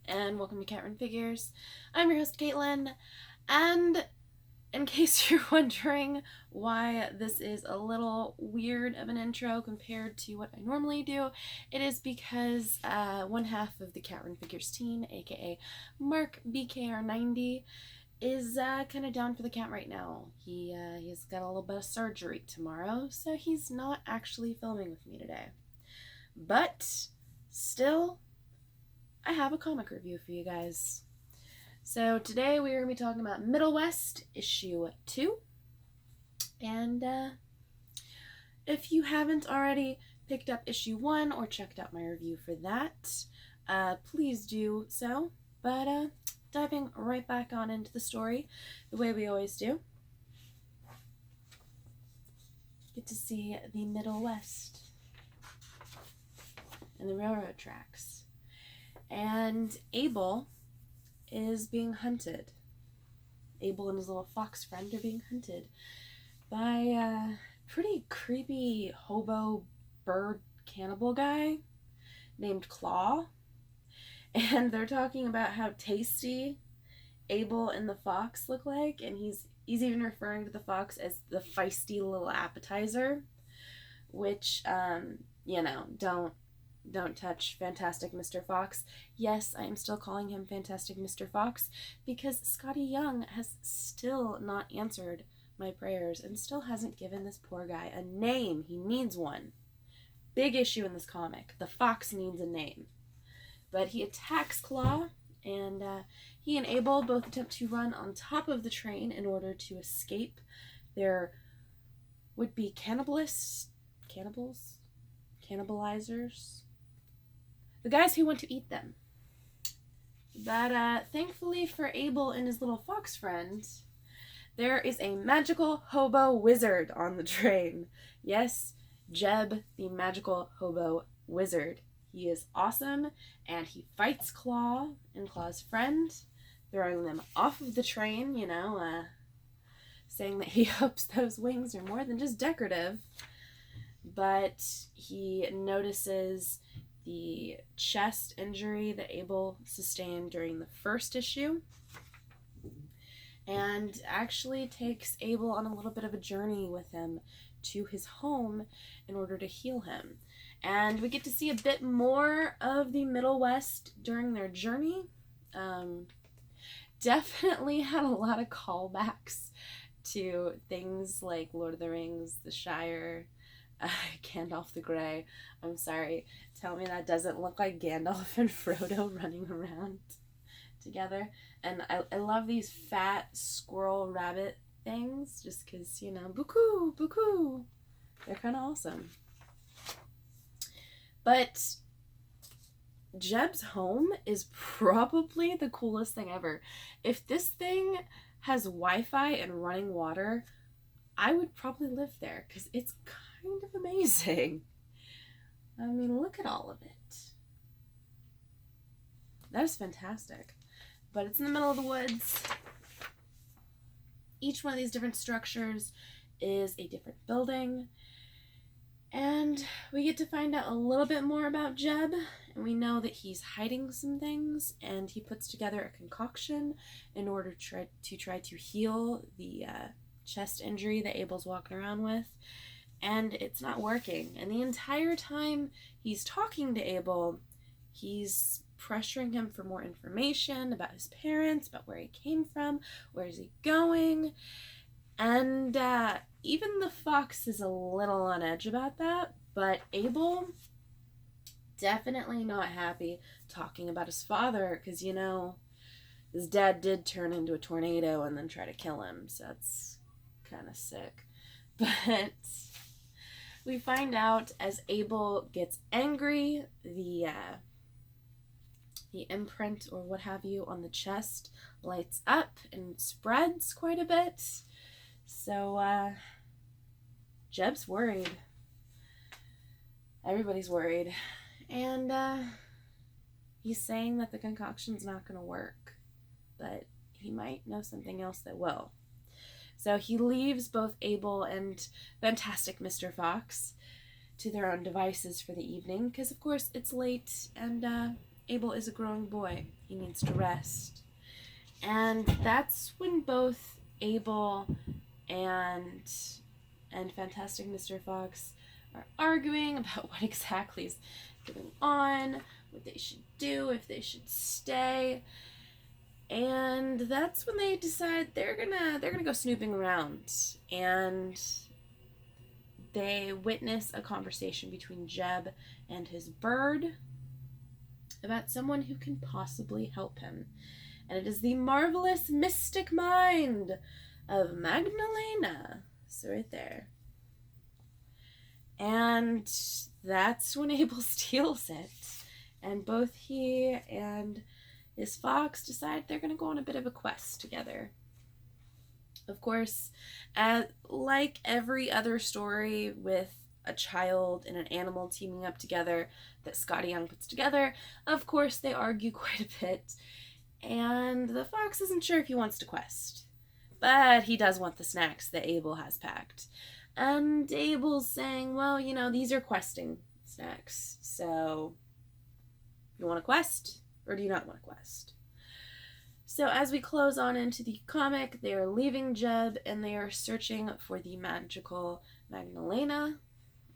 and welcome to Cat Run Figures. I'm your host, Caitlin, and in case you're wondering why this is a little weird of an intro compared to what I normally do, it is because one half of the Cat Run Figures team, aka Mark BKR90, is kind of down for the count right now. He's got a little bit of surgery tomorrow, so he's not actually filming with me today. But still, I have a comic review for you guys. So today we are going to be talking about Middlewest issue 2. And if you haven't already picked up issue 1 or checked out my review for that, please do so. But diving right back on into the story, the way we always do. Get to see the Middlewest and the railroad tracks. And Abel is being hunted. Abel and his little fox friend are being hunted by a pretty creepy hobo bird cannibal guy named Claw. And they're talking about how tasty Abel and the fox look like, and he's even referring to the fox as the feisty little appetizer, which don't touch Fantastic Mr. Fox. Yes, I am still calling him Fantastic Mr. Fox because Scotty Young has still not answered my prayers and still hasn't given this poor guy a name. He needs one. Big issue in this comic. The fox needs a name. But he attacks Claw, and he and Abel both attempt to run on top of the train in order to escape their would-be cannibalizers? The guys who want to eat them. But thankfully for Abel and his little fox friend, there is a magical hobo wizard on the train. Yes, Jeb, the magical hobo wizard. He is awesome, and he fights Claw and Claw's friend, throwing them off of the train, saying that he hopes those wings are more than just decorative. But he notices the chest injury that Abel sustained during the first issue, and actually takes Abel on a little bit of a journey with him to his home in order to heal him. And we get to see a bit more of the Middlewest during their journey. Definitely had a lot of callbacks to things like Lord of the Rings, The Shire, Gandalf the Grey. I'm sorry, tell me that doesn't look like Gandalf and Frodo running around together. And I love these fat squirrel rabbit things just because, buku, buku. They're kind of awesome. But Jeb's home is probably the coolest thing ever. If this thing has Wi-Fi and running water, I would probably live there because it's kind of amazing. I mean, look at all of it. That is fantastic. But it's in the middle of the woods. Each one of these different structures is a different building. And we get to find out a little bit more about Jeb, and we know that he's hiding some things, and he puts together a concoction in order to try to heal the chest injury that Abel's walking around with, and it's not working. And the entire time he's talking to Abel, he's pressuring him for more information about his parents, about where he came from, where is he going, and even the fox is a little on edge about that, but Abel definitely not happy talking about his father because, his dad did turn into a tornado and then try to kill him, so that's kind of sick. But we find out as Abel gets angry, the imprint or what have you on the chest lights up and spreads quite a bit. So, Jeb's worried. Everybody's worried. And, he's saying that the concoction's not going to work. But he might know something else that will. So he leaves both Abel and Fantastic Mr. Fox to their own devices for the evening. Because, of course, it's late and, Abel is a growing boy. He needs to rest. And that's when both Abel and Fantastic Mr. Fox are arguing about what exactly is going on, what they should do, if they should stay. And that's when they decide they're gonna go snooping around, and they witness a conversation between Jeb and his bird about someone who can possibly help him. And it is the marvelous mystic mind of Magdalena. So right there. And that's when Abel steals it. And both he and his fox decide they're going to go on a bit of a quest together. Of course, like every other story with a child and an animal teaming up together that Scotty Young puts together, of course they argue quite a bit. And the fox isn't sure if he wants to quest. But he does want the snacks that Abel has packed. And Abel's saying, well, you know, these are questing snacks. So, you want to quest? Or do you not want to quest? So as we close on into the comic, they are leaving Jeb and they are searching for the magical Magdalena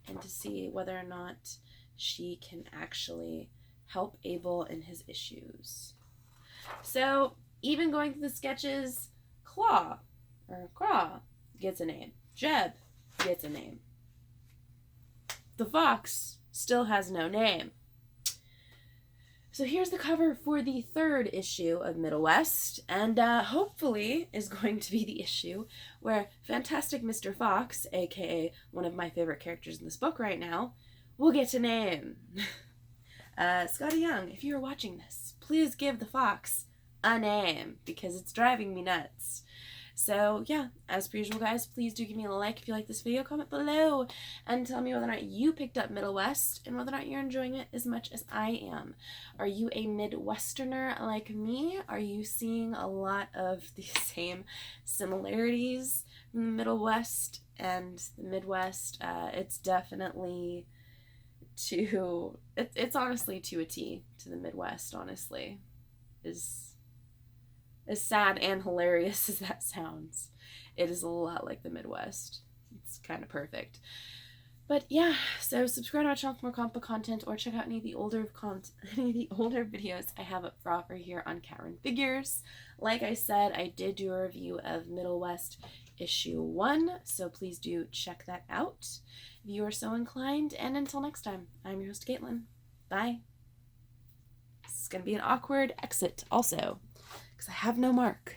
and to see whether or not she can actually help Abel in his issues. So even going through the sketches, Craw gets a name. Jeb gets a name. The fox still has no name. So here's the cover for the 3rd issue of Middlewest, and hopefully is going to be the issue where Fantastic Mr. Fox, aka one of my favorite characters in this book right now, will get a name. Scotty Young, if you're watching this, please give the fox a name, because it's driving me nuts. So yeah, as per usual guys, please do give me a like if you like this video, comment below, and tell me whether or not you picked up Middlewest and whether or not you're enjoying it as much as I am. Are you a Midwesterner like me? Are you seeing a lot of the same similarities from the Middle West and the Midwest? It's definitely it's honestly to a T to the Midwest, honestly. As sad and hilarious as that sounds, it is a lot like the Midwest. It's kind of perfect. But yeah, so subscribe to my channel for more comic book content, or check out any of the older videos I have up for offer here on Cat Run Figures. Like I said, I did do a review of Middlewest issue 1, so please do check that out if you are so inclined. And until next time, I'm your host, Caitlin. Bye. This is going to be an awkward exit also, because I have no mark.